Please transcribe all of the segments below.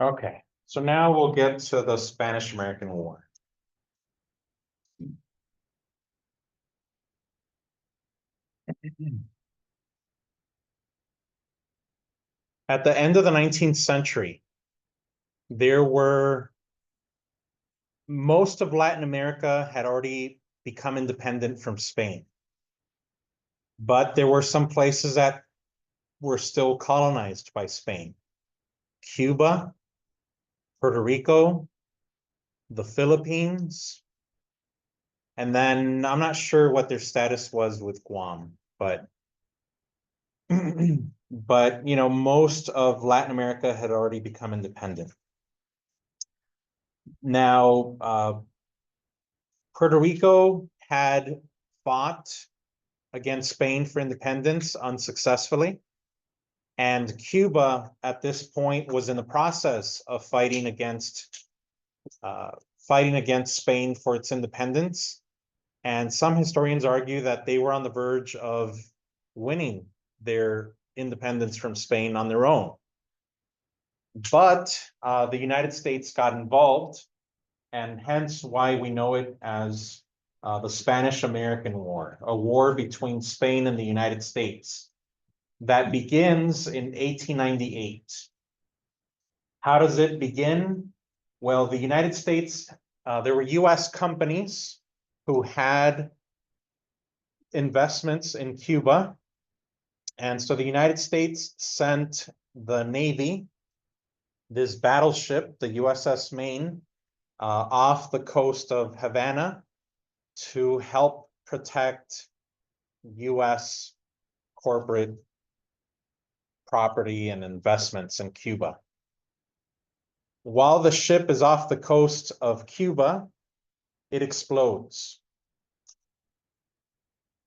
Okay, so now we'll get to the Spanish-American War. At the end of the 19th century, most of Latin America had already become independent from Spain. But there were some places that were still colonized by Spain. Cuba, Puerto Rico, the Philippines, and then I'm not sure what their status was with Guam, but but most of Latin America had already become independent. Now, Puerto Rico had fought against Spain for independence unsuccessfully. And Cuba at this point was in the process of fighting against Spain for its independence. And some historians argue that they were on the verge of winning their independence from Spain on their own. But the United States got involved, and hence why we know it as the Spanish-American War, a war between Spain and the United States that begins in 1898. How does it begin? Well, the United States, there were US companies who had investments in Cuba. And so the United States sent the Navy, this battleship, the USS Maine, off the coast of Havana to help protect US corporate property and investments in Cuba. While the ship is off the coast of Cuba, it explodes.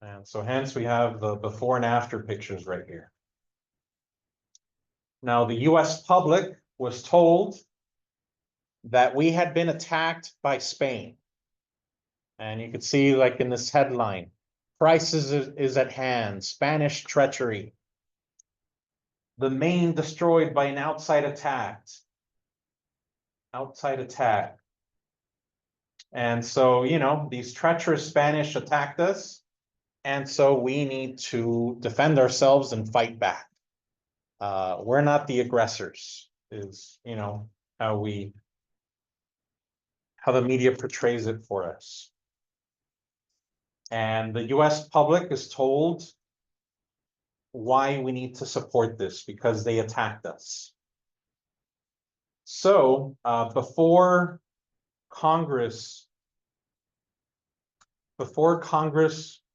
And so hence we have the before and after pictures right here. Now, the US public was told that we had been attacked by Spain. And you could see, like in this headline, crisis is at hand, Spanish treachery. The Maine destroyed by an outside attack. And so, these treacherous Spanish attacked us. And so we need to defend ourselves and fight back. We're not the aggressors, is, how the media portrays it for us. And the US public is told why we need to support this, because they attacked us. So before Congress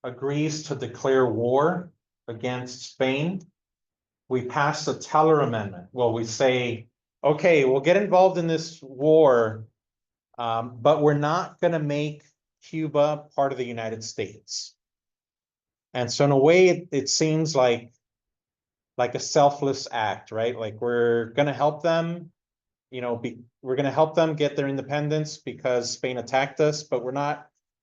agrees to declare war against Spain, we pass a Teller Amendment. Well, we say, okay, we'll get involved in this war, but we're not going to make Cuba part of the United States. And so in a way, it seems like a selfless act, right? Like we're going to help them, we're going to help them get their independence because Spain attacked us, but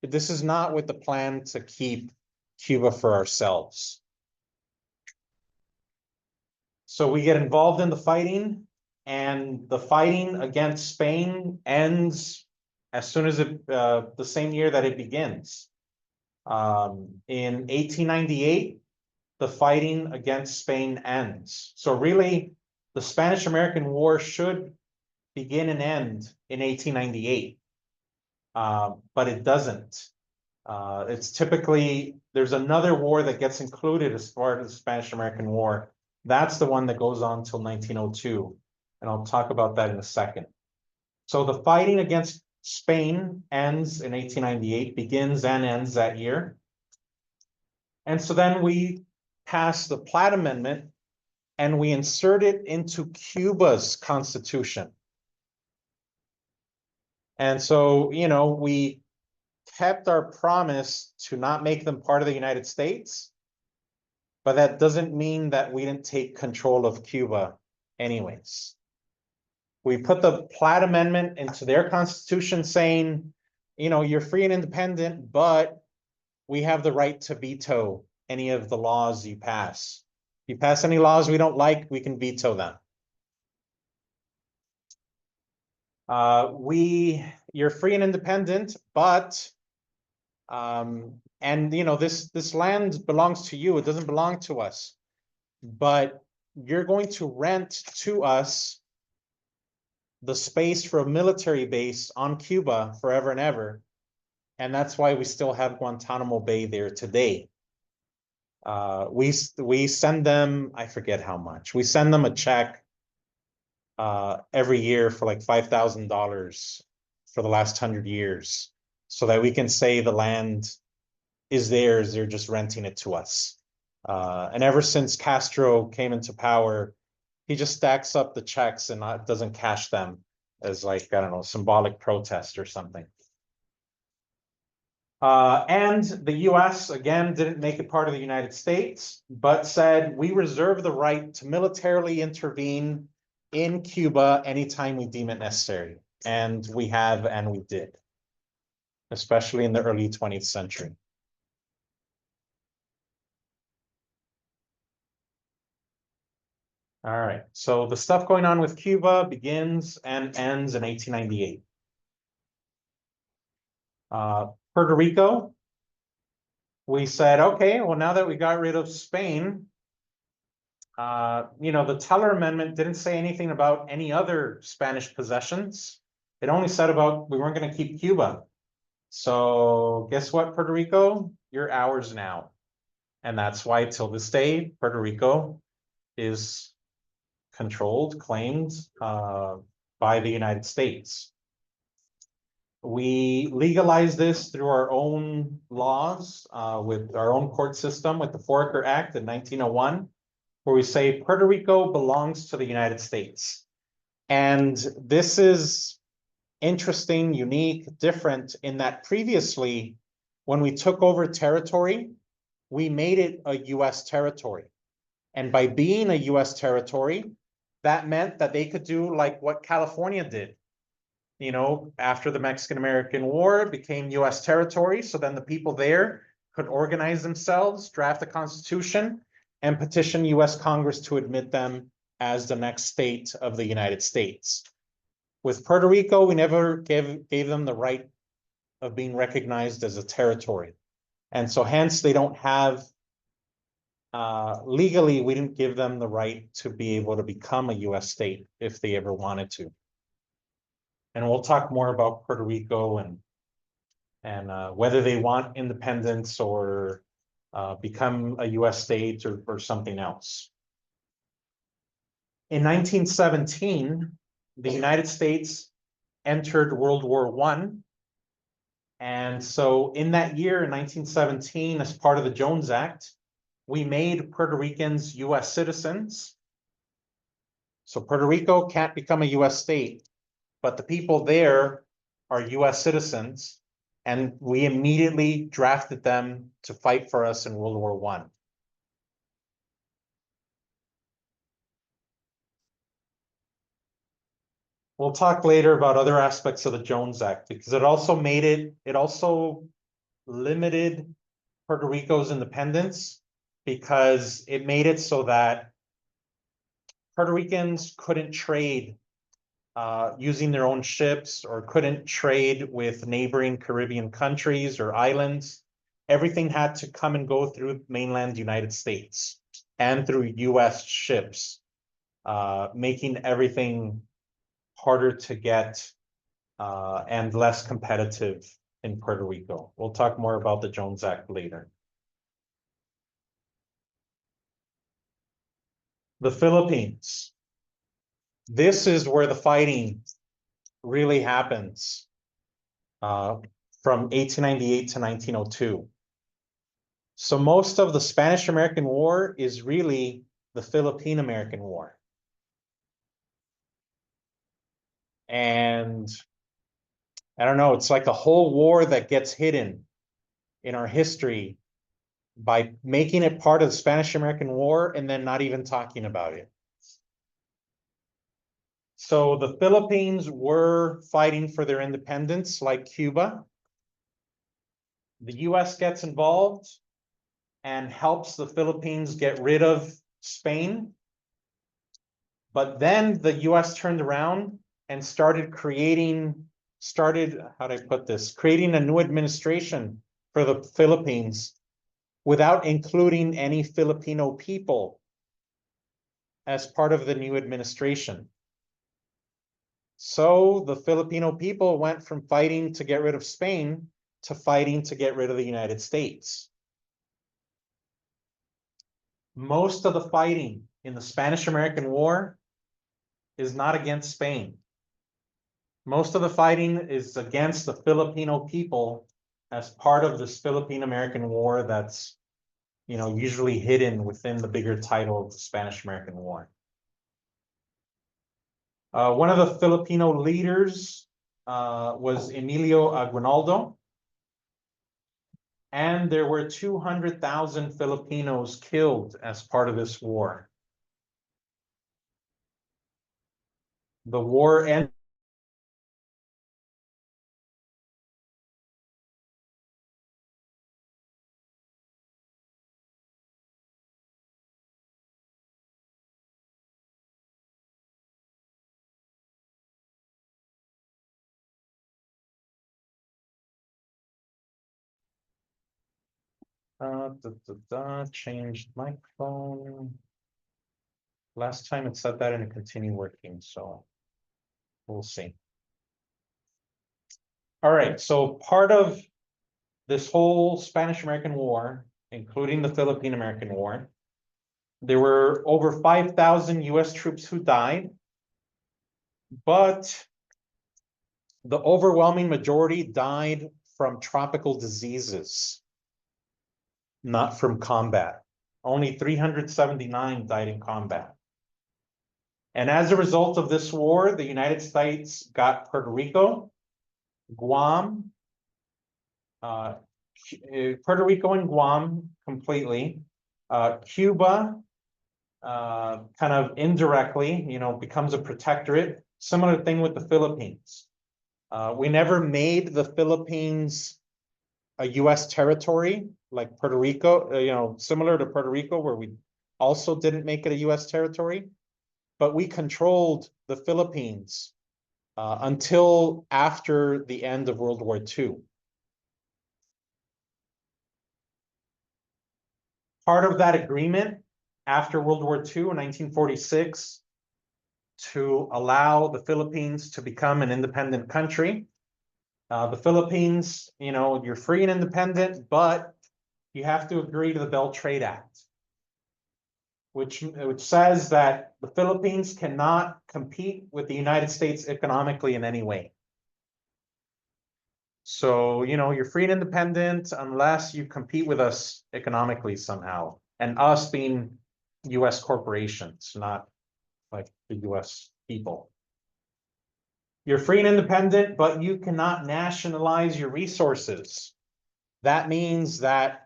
this is not with the plan to keep Cuba for ourselves. So we get involved in the fighting, and the fighting against Spain ends as soon as the same year that it begins. In 1898, the fighting against Spain ends. So really, the Spanish-American War should begin and end in 1898, but it doesn't. It's typically, there's another war that gets included as part of the Spanish-American War. That's the one that goes on till 1902, and I'll talk about that in a second. So the fighting against Spain ends in 1898, begins and ends that year. And so then we pass the Platt Amendment, and we insert it into Cuba's constitution. And so, we kept our promise to not make them part of the United States, but that doesn't mean that we didn't take control of Cuba anyways. We put the Platt Amendment into their constitution saying, you're free and independent, but we have the right to veto any of the laws you pass. If you pass any laws we don't like, we can veto them. You're free and independent, but and you know, this land belongs to you. It doesn't belong to us, but you're going to rent to us the space for a military base on Cuba forever and ever. And that's why we still have Guantanamo Bay there today. We send them, I forget how much. We send them a check every year for like $5,000 for the last 100 years, so that we can say the land is theirs. They're just renting it to us. And ever since Castro came into power, he just stacks up the checks and doesn't cash them as, like, I don't know, symbolic protest or something. And the US, again, didn't make it part of the United States, but said, we reserve the right to militarily intervene in Cuba anytime we deem it necessary. And we have, and we did, especially in the early 20th century. All right, so the stuff going on with Cuba begins and ends in 1898. Puerto Rico, we said, okay, well, now that we got rid of Spain, you know, the Teller Amendment didn't say anything about any other Spanish possessions. It only said about we weren't going to keep Cuba. So guess what, Puerto Rico? You're ours now. And that's why till this day, Puerto Rico is controlled, claimed by the United States. We legalized this through our own laws, with our own court system, with the Foraker Act in 1901, where we say Puerto Rico belongs to the United States. And this is interesting, unique, different in that previously, when we took over territory, we made it a US territory. And by being a US territory, that meant that they could do like what California did. You know, after the Mexican-American War, it became US territory. So then the people there could organize themselves, draft a constitution, and petition US Congress to admit them as the next state of the United States. With Puerto Rico, we never gave them the right of being recognized as a territory. And so hence they don't have, legally, we didn't give them the right to be able to become a US state if they ever wanted to. And we'll talk more about Puerto Rico and whether they want independence or become a US state or something else. In 1917, the United States entered World War I. And so in that year, in 1917, as part of the Jones Act, we made Puerto Ricans US citizens. So Puerto Rico can't become a US state, but the people there are US citizens, and we immediately drafted them to fight for us in World War I. We'll talk later about other aspects of the Jones Act, because it also limited Puerto Rico's independence, because it made it so that Puerto Ricans couldn't trade using their own ships, or couldn't trade with neighboring Caribbean countries or islands. Everything had to come and go through mainland United States and through US ships, making everything harder to get and less competitive in Puerto Rico. We'll talk more about the Jones Act later. The Philippines. This is where the fighting really happens, from 1898 to 1902. So most of the Spanish-American War is really the Philippine-American War. And I don't know, it's like a whole war that gets hidden in our history by making it part of the Spanish-American War and then not even talking about it. So the Philippines were fighting for their independence like Cuba. The US gets involved and helps the Philippines get rid of Spain. But then the US turned around and started, how do I put this? Creating a new administration for the Philippines without including any Filipino people as part of the new administration. So the Filipino people went from fighting to get rid of Spain to fighting to get rid of the United States. Most of the fighting in the Spanish-American War is not against Spain. Most of the fighting is against the Filipino people as part of this Philippine-American War that's, usually hidden within the bigger title of the Spanish-American War. One of the Filipino leaders was Emilio Aguinaldo. And there were 200,000 Filipinos killed as part of this war. The war ended. Changed microphone. Last time it said that and it continued working, so we'll see. All right, so part of this whole Spanish-American War, including the Philippine-American War, there were over 5,000 US troops who died, but the overwhelming majority died from tropical diseases, not from combat. Only 379 died in combat. And as a result of this war, the United States got Puerto Rico, Guam, Puerto Rico and Guam completely, Cuba, kind of indirectly, becomes a protectorate. Similar thing with the Philippines. We never made the Philippines a US territory like Puerto Rico, similar to Puerto Rico, where we also didn't make it a US territory, but we controlled the Philippines until after the end of World War II. Part of that agreement after World War II in 1946 to allow the Philippines to become an independent country. The Philippines, you're free and independent, but you have to agree to the Belt Trade Act, which says that the Philippines cannot compete with the United States economically in any way. So, you're free and independent unless you compete with us economically somehow, and us being US corporations, not like the US people. You're free and independent, but you cannot nationalize your resources. That means that,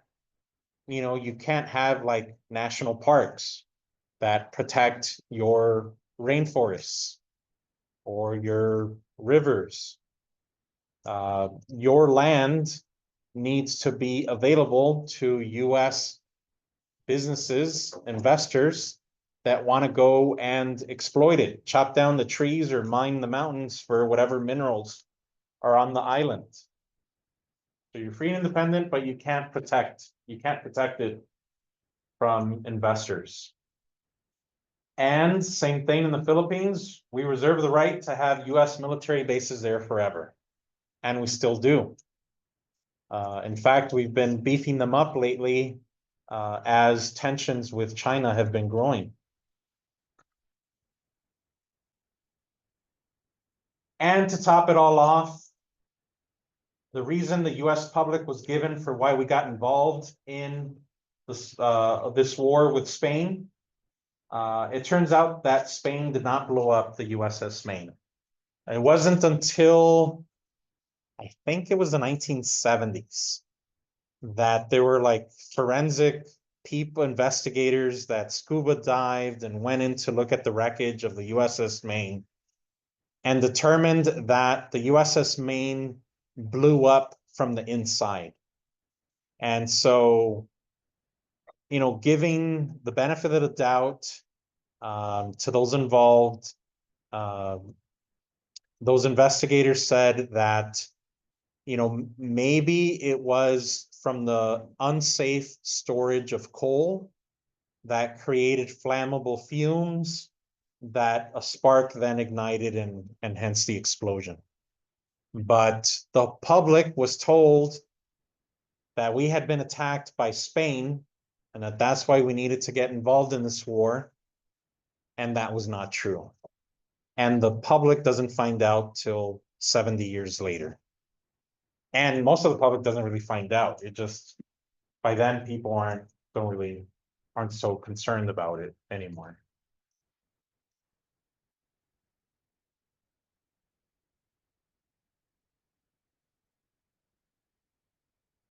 you can't have like national parks that protect your rainforests or your rivers. Your land needs to be available to US businesses, investors that want to go and exploit it, chop down the trees or mine the mountains for whatever minerals are on the island. So you're free and independent, but you can't protect it from investors. And same thing in the Philippines, we reserve the right to have US military bases there forever. And we still do. In fact, we've been beefing them up lately as tensions with China have been growing. And to top it all off, the reason the US public was given for why we got involved in this war with Spain, it turns out that Spain did not blow up the USS Maine. It wasn't until, I think it was the 1970s, that there were like forensic people, investigators that scuba dived and went in to look at the wreckage of the USS Maine and determined that the USS Maine blew up from the inside. And so, giving the benefit of the doubt to those involved, those investigators said that, maybe it was from the unsafe storage of coal that created flammable fumes that a spark then ignited and hence the explosion. But the public was told that we had been attacked by Spain and that's why we needed to get involved in this war. And that was not true. And the public doesn't find out till 70 years later. And most of the public doesn't really find out. It just, by then people aren't so concerned about it anymore.